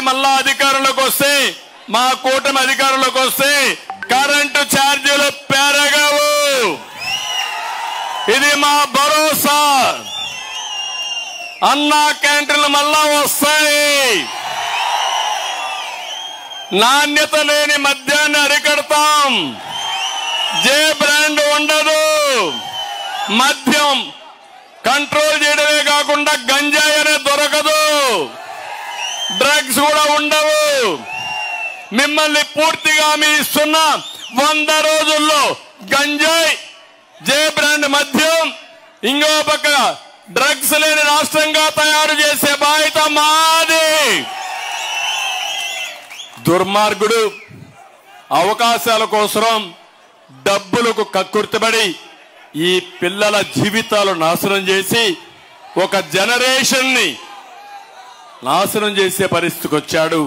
మళ్ళా అధికారంలోకి వస్తే, మా కూటమి అధికారంలోకి వస్తే కరెంటు ఛార్జీలు పెరగవు. ఇది మా భరోసా. అన్నా క్యాంటీన్లు మళ్ళా వస్తాయి. నాణ్యత లేని మద్యాన్ని అరికడతాం. జే బ్రాండ్ ఉండదు. మద్యం కంట్రోల్ చేయడమే కాకుండా గంజాయి అనే దొరకదు, డ్రగ్స్ కూడా ఉండవు. మిమ్మల్ని పూర్తిగా మీ ఇస్తున్న 100 రోజుల్లో గంజాయి, జే బ్రాండ్ మద్యం, ఇంకో పక్క డ్రగ్స్ లేని రాష్ట్రంగా తయారు చేసే బాధ్యత మాది. దుర్మార్గుడు అవకాశాల కోసం డబ్బులకు కక్కుర్తిపడి ఈ పిల్లల జీవితాలు నాశనం చేసి ఒక జనరేషన్ ని నాశనం చేసే పరిస్థితికి వచ్చాడు.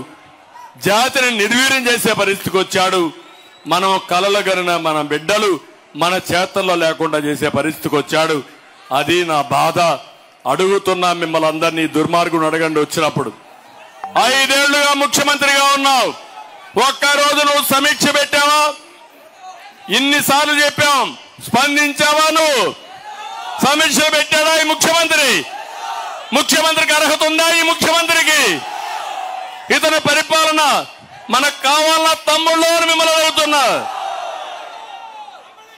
జాతిని నిర్వీర్యం చేసే పరిస్థితికి వచ్చాడు. మనం కలలుగనిన మన బిడ్డలు మన చేతల్లో లేకుండా చేసే పరిస్థితికి వచ్చాడు. అది నా బాధ. అడుగుతున్నా మిమ్మల్ని అందరినీ, దుర్మార్గుని అడగండి వచ్చినప్పుడు. 5 ఏళ్లుగా ముఖ్యమంత్రిగా ఉన్నావు, ఒక్కరోజు నువ్వు సమీక్ష పెట్టావా? ఇన్నిసార్లు చెప్పాం, స్పందించావా? నువ్వు సమీక్ష పెట్టాడా ఈ ముఖ్యమంత్రి? ముఖ్యమంత్రికి అర్హత ఉందా ఈ ముఖ్యమంత్రికి? ఇతని పరిపాలన మనకు కావాలన్న తమ్ముళ్ళు మిమ్మల్ని అడుగుతున్నా.